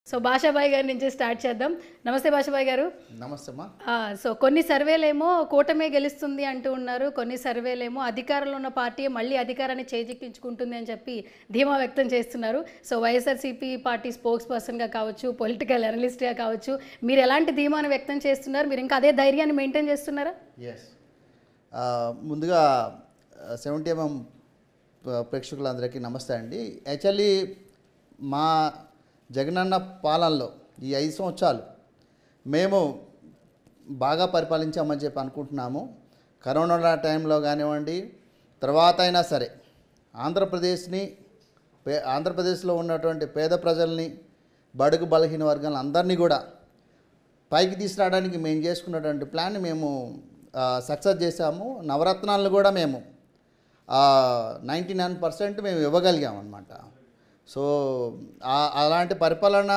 So భాషాబాయి గారి నుంచి start చేద్దాం. నమస్తే భాషాబాయి గారు. నమస్తే అమ్మా. సో కొన్ని సర్వేలేమో కూటమే గెలుస్తుంది అంటూ ఉన్నారు, కొన్ని సర్వేలేమో అధికారంలో ఉన్న పార్టీ మళ్ళీ అధికారాన్ని చేజిక్కించుకుంటుంది అని చెప్పి ధీమా వ్యక్తం చేస్తున్నారు. సో వైఎస్ఆర్సీపీ పార్టీ స్పోక్స్ పర్సన్గా కావచ్చు, పొలిటికల్ అనలిస్ట్గా కావచ్చు, మీరు ఎలాంటి ధీమాను వ్యక్తం చేస్తున్నారు? మీరు ఇంకా అదే ధైర్యాన్ని మెయింటైన్ చేస్తున్నారా? ఎస్, ముందుగా 70mm ప్రేక్షకులందరికీ నమస్తే అండి. యాక్చువల్లీ మా జగనన్న పాలనలో ఈ 5 సంవత్సరాలు మేము బాగా పరిపాలించామని చెప్పి అనుకుంటున్నాము. కరోనా టైంలో కానివ్వండి, తర్వాత అయినా సరే ఆంధ్రప్రదేశ్లో ఉన్నటువంటి పేద ప్రజల్ని, బడుగు బలహీన వర్గాలను అందరినీ కూడా పైకి తీసుకురావడానికి మేము చేసుకున్నటువంటి ప్లాన్ మేము సక్సెస్ చేశాము. నవరత్నాలను కూడా మేము 99% మేము ఇవ్వగలిగామన్నమాట. సో అలాంటి పరిపాలన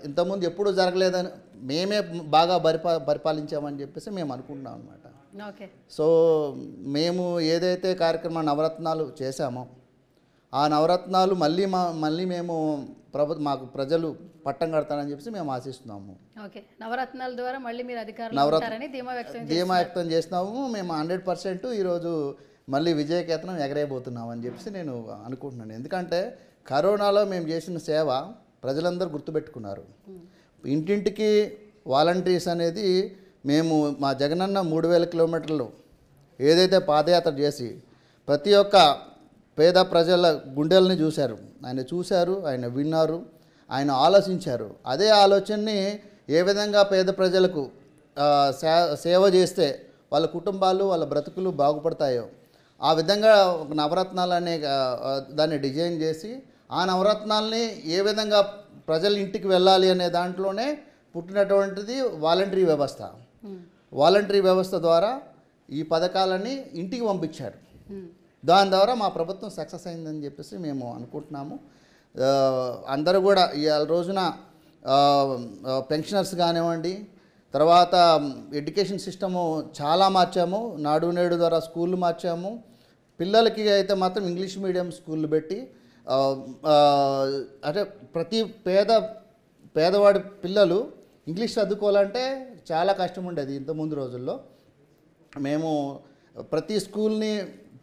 ఇంతకుముందు ఎప్పుడూ జరగలేదని మేమే బాగా పరిపాలించామని చెప్పేసి మేము అనుకుంటున్నాం అనమాట. ఓకే. సో మేము ఏదైతే కార్యక్రమం నవరత్నాలు చేశామో ఆ నవరత్నాలు మళ్ళీ మేము మాకు ప్రజలు పట్టం కడతారని చెప్పేసి మేము ఆశిస్తున్నాము. ఓకే, నవరత్నాల ద్వారా మళ్ళీ మీరు అధికారంలో ఉంటారని ధీమా వ్యక్తం చేస్తున్నాము. మేము 100% ఈరోజు మళ్ళీ విజయకేతనం ఎగరేయబోతున్నాం అని చెప్పేసి నేను అనుకుంటున్నాను. ఎందుకంటే కరోనాలో మేము చేసిన సేవ ప్రజలందరూ గుర్తుపెట్టుకున్నారు. ఇంటింటికి వాలంటీర్స్ అనేది మేము మా జగనన్న 3000 కిలోమీటర్లు ఏదైతే పాదయాత్ర చేసి ప్రతి ఒక్క పేద ప్రజల గుండెల్ని చూశారు, ఆయన విన్నారు, ఆయన ఆలోచించారు. అదే ఆలోచనని ఏ విధంగా పేద ప్రజలకు సేవ చేస్తే వాళ్ళ కుటుంబాలు, వాళ్ళ బ్రతుకులు బాగుపడతాయో ఆ విధంగా ఒక నవరత్నాలు అనే దాన్ని డిజైన్ చేసి ఆ నవరత్నాల్ని ఏ విధంగా ప్రజల ఇంటికి వెళ్ళాలి అనే దాంట్లోనే పుట్టినటువంటిది వాలంటరీ వ్యవస్థ. వాలంటరీ వ్యవస్థ ద్వారా ఈ పథకాలని ఇంటికి పంపించారు. దాని ద్వారా మా ప్రభుత్వం సక్సెస్ అయిందని చెప్పేసి మేము అనుకుంటున్నాము. అందరూ కూడా ఈ రోజున పెన్షనర్స్ కానివ్వండి, తర్వాత ఎడ్యుకేషన్ సిస్టము చాలా మార్చాము. నాడు నేడు ద్వారా స్కూళ్ళు మార్చాము. పిల్లలకి అయితే మాత్రం ఇంగ్లీష్ మీడియం స్కూళ్ళు పెట్టి అంటే ప్రతి పేదవాడి పిల్లలు ఇంగ్లీష్ చదువుకోవాలంటే చాలా కష్టం ఉండేది ఇంతకుముందు రోజుల్లో. మేము ప్రతి స్కూల్ని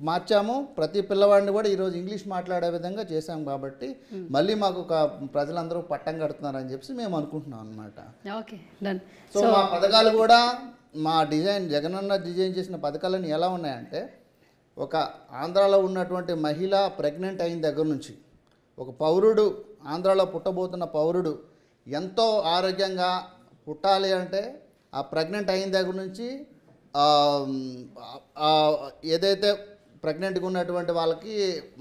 మార్చాము, ప్రతి పిల్లవాడిని కూడా ఈరోజు ఇంగ్లీష్ మాట్లాడే విధంగా చేశాము. కాబట్టి మళ్ళీ మాకు ప్రజలందరూ పట్టం కడుతున్నారని చెప్పి మేము అనుకుంటున్నాం అనమాట. Okay, done. సో మా పథకాలు కూడా మా జగనన్న డిజైన్ చేసిన పథకాలన్నీ ఎలా ఉన్నాయంటే, ఒక ఆంధ్రాలో ఉన్నటువంటి మహిళ ప్రెగ్నెంట్ అయిన దగ్గర నుంచి ఒక పౌరుడు, ఆంధ్రాలో పుట్టబోతున్న పౌరుడు ఎంతో ఆరోగ్యంగా పుట్టాలి అంటే ఆ ప్రెగ్నెంట్ అయిన దగ్గర నుంచి ఏదైతే ప్రెగ్నెంట్గా ఉన్నటువంటి వాళ్ళకి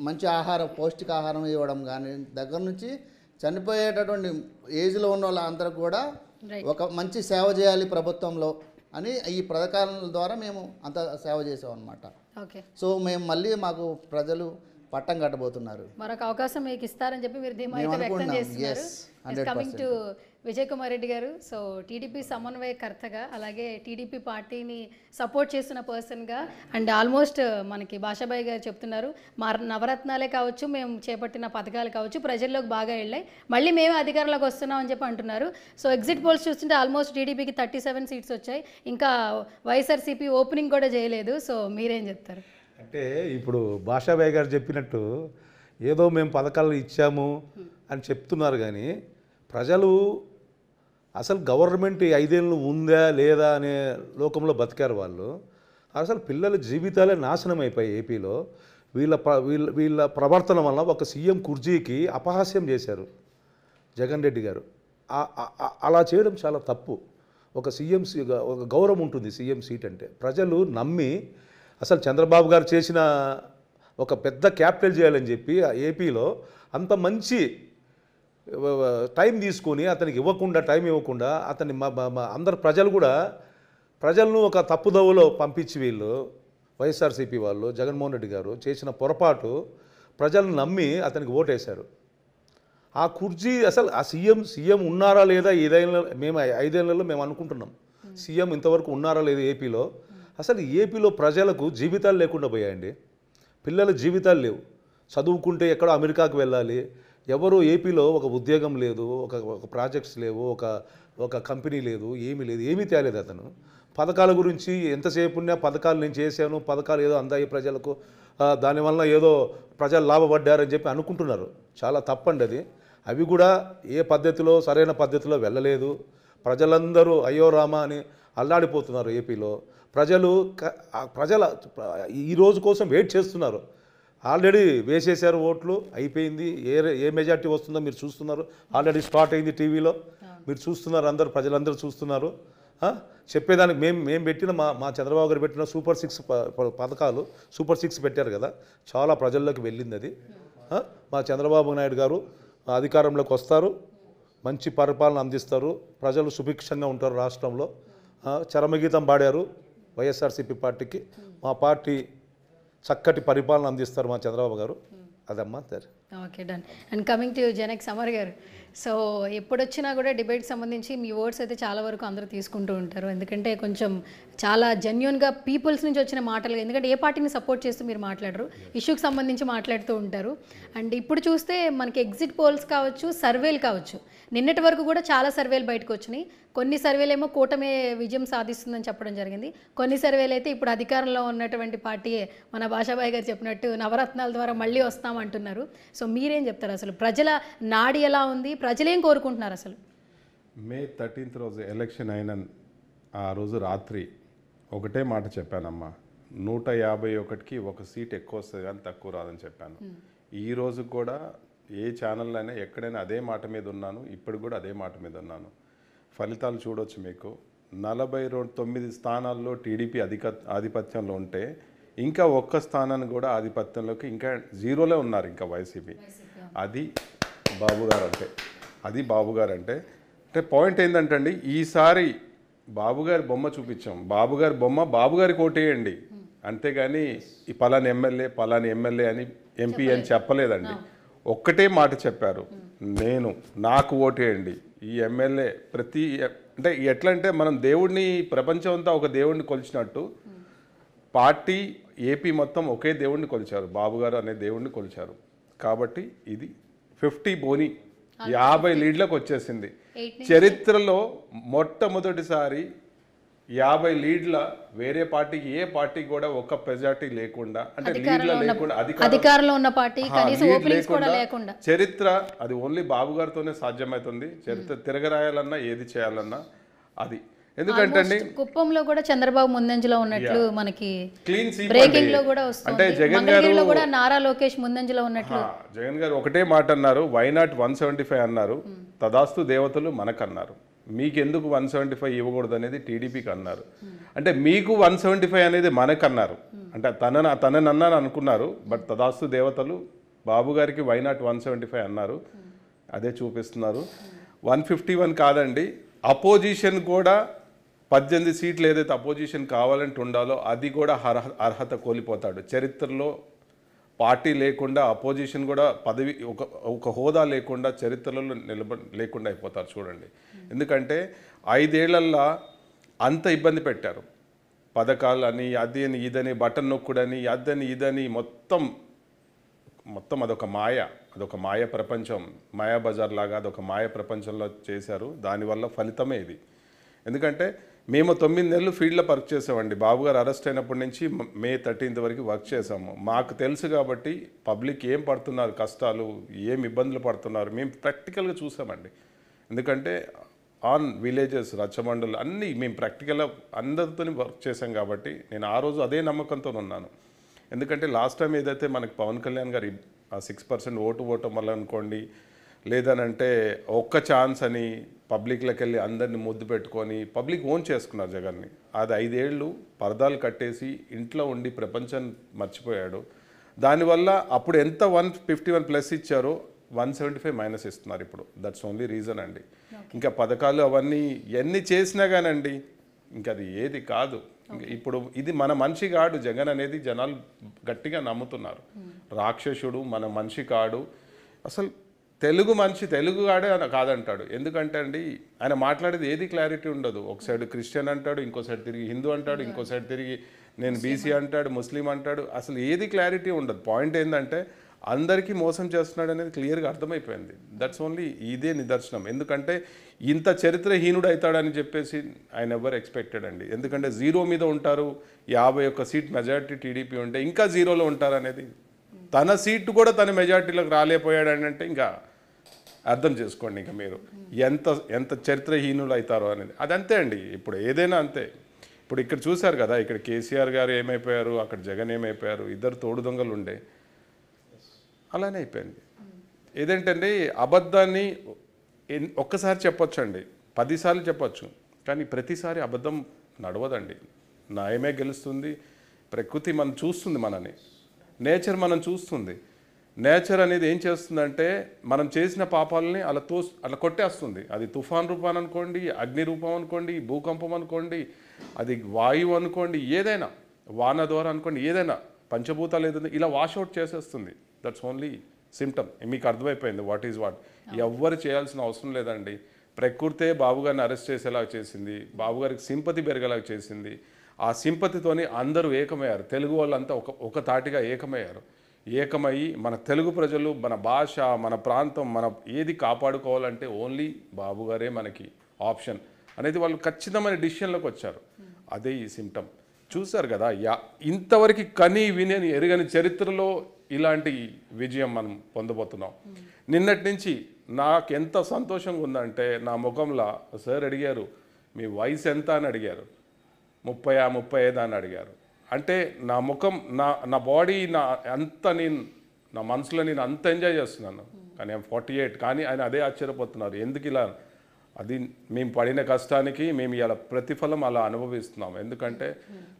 మంచి ఆహారం, పౌష్టికాహారం ఇవ్వడం కానీ దగ్గర నుంచి చనిపోయేటటువంటి ఏజ్లో ఉన్న వాళ్ళందరూ కూడా ఒక మంచి సేవ చేయాలి ప్రభుత్వంలో అని ఈ పథకాల ద్వారా మేము అంత సేవ చేసాం అనమాట. ఓకే. సో మేము మళ్ళీ మాకు ప్రజలు పట్టం కట్టబోతున్నారు. మరొక అవకాశం మీకు ఇస్తారని చెప్పి మీరు ధీమా అయితే వ్యక్తం చేస్తున్నారు. కమింగ్ టు విజయ్ కుమార్ రెడ్డి గారు, సో టీడీపీ సమన్వయకర్తగా, అలాగే టీడీపీ పార్టీని సపోర్ట్ చేస్తున్న పర్సన్గా, అండ్ ఆల్మోస్ట్ మనకి భాషాబాయి గారు చెప్తున్నారు మా నవరత్నాలే కావచ్చు, మేము చేపట్టిన పథకాలు కావచ్చు ప్రజల్లోకి బాగా వెళ్ళాయి, మళ్ళీ మేమే అధికారంలోకి వస్తున్నాం అని చెప్పి అంటున్నారు. సో ఎగ్జిట్ పోల్స్ చూస్తుంటే ఆల్మోస్ట్ టీడీపీకి 37 సీట్స్ వచ్చాయి, ఇంకా వైఎస్ఆర్సీపీ ఓపెనింగ్ కూడా చేయలేదు. సో మీరేం చెప్తారు? అంటే ఇప్పుడు భాషాబాయి గారు చెప్పినట్టు ఏదో మేము పథకాలు ఇచ్చాము అని చెప్తున్నారు, కానీ ప్రజలు అసలు గవర్నమెంట్ 5 ఏళ్ళు ఉందా లేదా అనే లోకంలో బతికారు వాళ్ళు. అసలు పిల్లల జీవితాలే నాశనం అయిపోయాయి ఏపీలో. వీళ్ళ ప్రవర్తన వల్ల ఒక సీఎం కుర్చీకి అపహాస్యం చేశారు జగన్ రెడ్డి గారు. అలా చేయడం చాలా తప్పు. ఒక గౌరవం ఉంటుంది సీఎం సీట్ అంటే. ప్రజలు నమ్మి అసలు చంద్రబాబు గారు చేసిన ఒక పెద్ద క్యాపిటల్ చేయాలని చెప్పి ఏపీలో అంత మంచి టైం తీసుకొని అతనికి టైం ఇవ్వకుండా అతన్ని అందరు ప్రజలు కూడా ప్రజలను ఒక తప్పుదోవలో పంపించి వీళ్ళు వైఎస్ఆర్సీపీ వాళ్ళు, జగన్మోహన్ రెడ్డి గారు చేసిన పొరపాటు ప్రజలను నమ్మి అతనికి ఓటేశారు. ఆ కుర్చీ అసలు ఆ సీఎం ఉన్నారా లేదా 5 ఏళ్లలో మేము అనుకుంటున్నాం సీఎం ఇంతవరకు ఉన్నారా లేదా ఏపీలో. అసలు ఏపీలో ప్రజలకు జీవితాలు లేకుండా పోయాయండి. పిల్లల జీవితాలు లేవు. చదువుకుంటే ఎక్కడో అమెరికాకు వెళ్ళాలి, ఎవరు ఏపీలో ఒక ఉద్యోగం లేదు, ఒక ప్రాజెక్ట్స్ లేవు, ఒక కంపెనీ లేదు, ఏమీ తేలేదు అతను. పథకాల గురించి ఎంతసేపు ఉన్నా పథకాలు నేను చేశాను, పథకాలు ఏదో అందాయి ప్రజలకు, దానివల్ల ఏదో ప్రజలు లాభపడ్డారని చెప్పి అనుకుంటున్నారు. చాలా తప్పండి అది. అవి కూడా ఏ పద్ధతిలో సరైన పద్ధతిలో వెళ్ళలేదు. ప్రజలందరూ అయ్యో రామా అని అల్లాడిపోతున్నారు ఏపీలో. ప్రజల ఈ రోజు కోసం వెయిట్ చేస్తున్నారు. ఆల్రెడీ వేసేశారు ఓట్లు, అయిపోయింది. ఏ మెజార్టీ వస్తుందో మీరు చూస్తున్నారు. ఆల్రెడీ స్టార్ట్ అయింది టీవీలో, మీరు చూస్తున్నారు, ప్రజలందరూ చూస్తున్నారు. చెప్పేదానికి మేము పెట్టిన మా చంద్రబాబు గారు పెట్టిన సూపర్ 6 పథకాలు, సూపర్ 6 పెట్టారు కదా, చాలా ప్రజల్లోకి వెళ్ళింది అది. మా చంద్రబాబు నాయుడు గారు అధికారంలోకి వస్తారు, మంచి పరిపాలన అందిస్తారు, ప్రజలు సుభిక్షంగా ఉంటారు రాష్ట్రంలో. చరమగీతం పాడారు వైఎస్ఆర్సీపీ పార్టీకి. మా పార్టీ చక్కటి పరిపాలన అందిస్తారు మా చంద్రబాబు గారు. అదమ్మా సరే. Okay, done. And coming to Janak Samar garu, so ఎప్పుడొచ్చినా కూడా డిబేట్ సంబంధించి మీ వర్డ్స్ అయితే చాలా వరకు అందరూ తీసుకుంటూ ఉంటారు. ఎందుకంటే కొంచెం చాలా జెన్యున్గా పీపుల్స్ నుంచి వచ్చిన మాటలు, ఎందుకంటే ఏ పార్టీని సపోర్ట్ చేస్తూ మీరు మాట్లాడరు, ఇష్యూకి సంబంధించి మాట్లాడుతూ ఉంటారు. అండ్ ఇప్పుడు చూస్తే మనకి ఎగ్జిట్ పోల్స్ కావచ్చు, సర్వేలు కావచ్చు, నిన్నటి వరకు కూడా చాలా సర్వేలు బయటకు వచ్చినాయి. కొన్ని సర్వేలు ఏమో కూటమే విజయం సాధిస్తుందని చెప్పడం జరిగింది. కొన్ని సర్వేలు అయితే ఇప్పుడు అధికారంలో ఉన్నటువంటి పార్టీయే, మన భాషాబాయి గారు చెప్పినట్టు నవరత్నాల ద్వారా మళ్ళీ వస్తామంటున్నారు. సో మీరేం చెప్తారు? అసలు ప్రజల నాడి ఎలా ఉంది, ప్రజలేం కోరుకుంటున్నారు? అసలు May 13th రోజు ఎలక్షన్ అయిన ఆ రోజు రాత్రి ఒకటే మాట చెప్పానమ్మా, 151కి 1 సీట్ ఎక్కువ వస్తుంది కానీ తక్కువ రాదని చెప్పాను. ఈ రోజు కూడా ఏ ఛానల్ అయినా ఎక్కడైనా అదే మాట మీద ఉన్నాను, ఇప్పుడు కూడా అదే మాట మీద ఉన్నాను. ఫలితాలు చూడొచ్చు మీకు. 49 స్థానాల్లో టీడీపీ ఆధిపత్యంలో ఉంటే ఇంకా ఒక్క స్థానాన్ని కూడా ఆధిపత్యంలోకి ఇంకా జీరోలో ఉన్నారు ఇంకా వైసీపీ. అది బాబుగారు అంటే పాయింట్ ఏంటంటే అండి, ఈసారి బాబుగారి బొమ్మ చూపించాం, బాబుగారి బొమ్మ బాబుగారికి ఓటేయండి, అంతేగాని ఈ పలాని ఎమ్మెల్యే అని ఎంపీ అని చెప్పలేదండి. ఒక్కటే మాట చెప్పారు, నాకు ఓటేయండి, ఈ ఎమ్మెల్యే అంటే ఎట్లా అంటే మనం దేవుడిని, ప్రపంచం అంతా ఒక దేవుడిని కొలిచినట్టు పార్టీ ఏపీ మొత్తం ఒకే దేవుడిని కొలిచారు, బాబుగారు అనే దేవుడిని కొలిచారు. కాబట్టి ఇది 50 బోని 50 లీడ్లకు వచ్చేసింది. చరిత్రలో మొట్టమొదటిసారి 50 లీడ్ల వేరే పార్టీకి, ఏ పార్టీకి కూడా ఒక్క మెజార్టీ లేకుండా, అంటే లీడ్ల లేకుండా, అధికారంలో ఉన్న పార్టీ కనీసం ఓపెనింగ్స్ కూడా లేకుండా, చరిత్ర అది ఓన్లీ బాబు గారితోనే సాధ్యమవుతుంది. చరిత్ర తిరగరాయాలన్నా, ఏది చేయాలన్నా అది. ఎందుకంటే కుప్పంలో కూడా చంద్రబాబు ముందంజలో ఉన్నట్లు మనకి క్లీన్ స్వీప్ బ్రేకింగ్ లో కూడా వస్తుంది. అంటే జగన్ గారు కూడా నారా లోకేష్ ముందంజలో ఉన్నట్లు జగన్ గారు ఒకటే మాట అన్నారు, వై నాట్ 175 అన్నారు, తదాస్తు దేవతలు మనకన్నారు. మీకెందుకు 175 ఇవ్వకూడదు అనేది టీడీపీకి అన్నారు. అంటే మీకు 175 అనేది మనకన్నారు, అంటే తనని అన్నాను అనుకున్నారు. బట్ తదాస్తు దేవతలు బాబు గారికి వై నాట్ 175 అన్నారు. అదే చూపిస్తున్నారు. 151 కాదండి, అపోజిషన్ కూడా 18 సీట్లు ఏదైతే అపోజిషన్ కావాలంటే ఉండాలో అది కూడా అర్హత కోల్పోతాడు. చరిత్రలో పార్టీ లేకుండా అపోజిషన్ కూడా పదవి ఒక హోదా లేకుండా చరిత్రలో లేకుండా అయిపోతారు చూడండి. ఎందుకంటే 5 ఏళ్లల్లో అంత ఇబ్బంది పెట్టారు, పథకాలు అని, అది అని, ఇదని, బటన్ నొక్కుడని, అదని ఇదని, మొత్తం అదొక మాయ ప్రపంచం, మాయా బజార్ లాగా అదొక మాయ ప్రపంచంలో చేశారు. దానివల్ల ఫలితమే ఇది. ఎందుకంటే మేము 9 నెలలు ఫీల్డ్లో వర్క్ చేసామండి. బాబు గారు అరెస్ట్ అయినప్పటి నుంచి May 13th వరకు వర్క్ చేసాము. మాకు తెలుసు కాబట్టి పబ్లిక్ ఏం పడుతున్నారు కష్టాలు, ఏం ఇబ్బందులు పడుతున్నారు మేము ప్రాక్టికల్గా చూసామండి. ఎందుకంటే ఆన్ విలేజెస్, రచ్చబండలు అన్నీ మేము ప్రాక్టికల్గా అందరితో వర్క్ చేసాం కాబట్టి నేను ఆ రోజు అదే నమ్మకంతో ఉన్నాను. ఎందుకంటే లాస్ట్ టైం ఏదైతే మనకి పవన్ కళ్యాణ్ గారు ఆ 6% ఓటం వల్ల అనుకోండి, లేదనంటే ఒక్క ఛాన్స్ అని పబ్లిక్లోకి వెళ్ళి అందరినీ ముద్దు పెట్టుకొని పబ్లిక్ ఓన్ చేసుకున్నారు జగన్ని. అది 5 ఏళ్ళు పరదాలు కట్టేసి ఇంట్లో ఉండి ప్రపంచం మర్చిపోయాడు. దానివల్ల అప్పుడు ఎంత 151 ప్లస్ ఇచ్చారో 175 మైనస్ ఇస్తున్నారు ఇప్పుడు. దట్స్ ఓన్లీ రీజన్ అండి. ఇంకా పథకాలు అవన్నీ ఎన్ని చేసినా కానండి ఇంకా అది ఏది కాదు. ఇప్పుడు ఇది మన మనిషి కాడు జగన్ అనేది జనాలు గట్టిగా నమ్ముతున్నారు. రాక్షసుడు, మన మనిషి కాడు, అసలు తెలుగు మనిషి తెలుగుగాడే కాదంటాడు. ఎందుకంటే అండి ఆయన మాట్లాడేది ఏది క్లారిటీ ఉండదు. ఒక సైడ్ క్రిస్టియన్ అంటాడు, ఇంకో సైడ్ తిరిగి హిందూ అంటాడు, ఇంకో సైడ్ తిరిగి నేను బీసీ అంటాడు, ముస్లిం అంటాడు, అసలు ఏది క్లారిటీ ఉండదు. పాయింట్ ఏంటంటే అందరికీ మోసం చేస్తున్నాడు అనేది క్లియర్గా అర్థమైపోయింది. దట్స్ ఓన్లీ ఇదే నిదర్శనం. ఎందుకంటే ఇంత చరిత్రహీనుడు అవుతాడని చెప్పేసి ఆయన ఎవరు ఎక్స్పెక్టెడ్ అండి. ఎందుకంటే 0 మీద ఉంటారు, 51 సీట్ మెజారిటీ టీడీపీ ఉంటే ఇంకా 0లో ఉంటారు అనేది, తన సీటు కూడా తన మెజారిటీలోకి రాలేకపోయాడని అంటే ఇంకా అర్థం చేసుకోండి ఇంకా మీరు ఎంత చరిత్రహీనులు అవుతారో అనేది. అదంతే అండి, ఇప్పుడు ఏదైనా అంతే. ఇప్పుడు ఇక్కడ చూశారు కదా, ఇక్కడ కేసీఆర్ గారు ఏమైపోయారు, అక్కడ జగన్ ఏమైపోయారు, ఇద్దరు తోడు దొంగలు ఉండే, అలానే అయిపోయింది. ఏదేంటంటే అబద్ధాన్ని ఒక్కసారి చెప్పొచ్చండి, 10 సార్లు చెప్పొచ్చు, కానీ ప్రతిసారి అబద్ధం నడవదండి. న్యాయమే గెలుస్తుంది. ప్రకృతి మనం చూస్తుంది, మనని నేచర్ మనం చూస్తుంది. నేచర్ అనేది ఏం చేస్తుందంటే మనం చేసిన పాపాలని అలా కొట్టేస్తుంది. అది తుఫాన్ రూపం అనుకోండి, అగ్ని రూపం అనుకోండి, భూకంపం అనుకోండి, అది వాయువు అనుకోండి, ఏదైనా వాన ద్వారా అనుకోండి, ఏదైనా పంచభూతాలు ఏదైనా ఇలా వాష్అవుట్ చేసేస్తుంది. That's only symptom. మీకు అర్థమైపోయింది వాట్ ఈజ్ వాట్. ఎవ్వరు చేయాల్సిన అవసరం లేదండి. ప్రకృతే బాబుగారిని అరెస్ట్ చేసేలాగా చేసింది, బాబుగారికి సింపతి పెరిగేలాగా చేసింది. ఆ సింపతితోని అందరూ ఏకమయ్యారు. తెలుగు వాళ్ళంతా ఒక తాటిగా ఏకమయ్యి మన తెలుగు ప్రజలు, మన భాష, మన ప్రాంతం, మన ఏది కాపాడుకోవాలంటే ఓన్లీ బాబుగారే మనకి ఆప్షన్ అనేది వాళ్ళు ఖచ్చితమైన డిసిషన్లోకి వచ్చారు. అదే ఈ సిమ్టమ్. చూశారు కదా, ఇంతవరకు కని విని ఎరగని చరిత్రలో ఇలాంటి విజయం మనం పొందబోతున్నాం. నిన్నటి నుంచి నాకు ఎంత సంతోషంగా ఉందంటే, నా ముఖంలో సార్ అడిగారు మీ వయసు ఎంత అని అడిగారు, 30-35 అని అడిగారు. అంటే నా ముఖం, నా బాడీ, నా మనసులో నేను అంత ఎంజాయ్ చేస్తున్నాను. కానీ 48, కానీ ఆయన అదే ఆశ్చర్యపోతున్నారు ఎందుకు ఇలా. అది మేము పడిన కష్టానికి మేము ఇలా ప్రతిఫలం అలా అనుభవిస్తున్నాం. ఎందుకంటే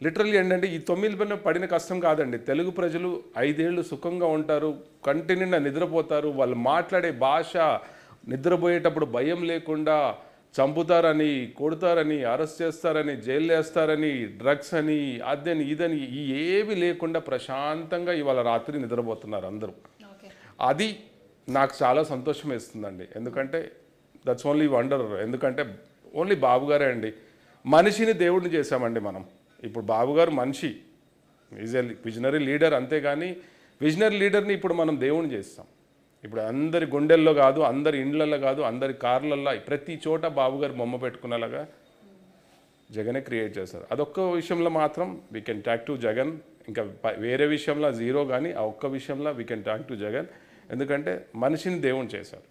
లిటరల్లీ ఏంటంటే ఈ 9 పడిన కష్టం కాదండి. తెలుగు ప్రజలు 5 ఏళ్ళు సుఖంగా ఉంటారు, కంటి నిండా నిద్రపోతారు. వాళ్ళు మాట్లాడే భాష, నిద్రపోయేటప్పుడు భయం లేకుండా చంపుతారని, కొడతారని, అరెస్ట్ చేస్తారని, జైలు వేస్తారని, డ్రగ్స్ అని, అదని ఇదని ఏవి లేకుండా ప్రశాంతంగా ఇవాళ రాత్రి నిద్రపోతున్నారు అందరూ. అది నాకు చాలా సంతోషం వేస్తుందండి. ఎందుకంటే దట్స్ ఓన్లీ వండర్. ఎందుకంటే ఓన్లీ బాబుగారే అండి. మనిషిని దేవుడిని చేశామండి మనం. ఇప్పుడు బాబుగారు మనిషి, ఈజ్ ఎ విజనరీ లీడర్, అంతేగాని విజనరీ లీడర్ని ఇప్పుడు మనం దేవుడిని చేస్తాం. ఇప్పుడు అందరి గుండెల్లో కాదు, అందరి ఇండ్లలో కాదు, అందరి కార్లల్లో, ప్రతి చోట బాబుగారు బొమ్మ పెట్టుకునేలాగా జగనే క్రియేట్ చేస్తారు. అదొక్క విషయంలో మాత్రం we can talk to Jagan. ఇంకా వేరే విషయంలో 0, కానీ ఆ ఒక్క విషయంలో we can talk to Jagan. ఎందుకంటే మనిషిని దేవుని చేశారు.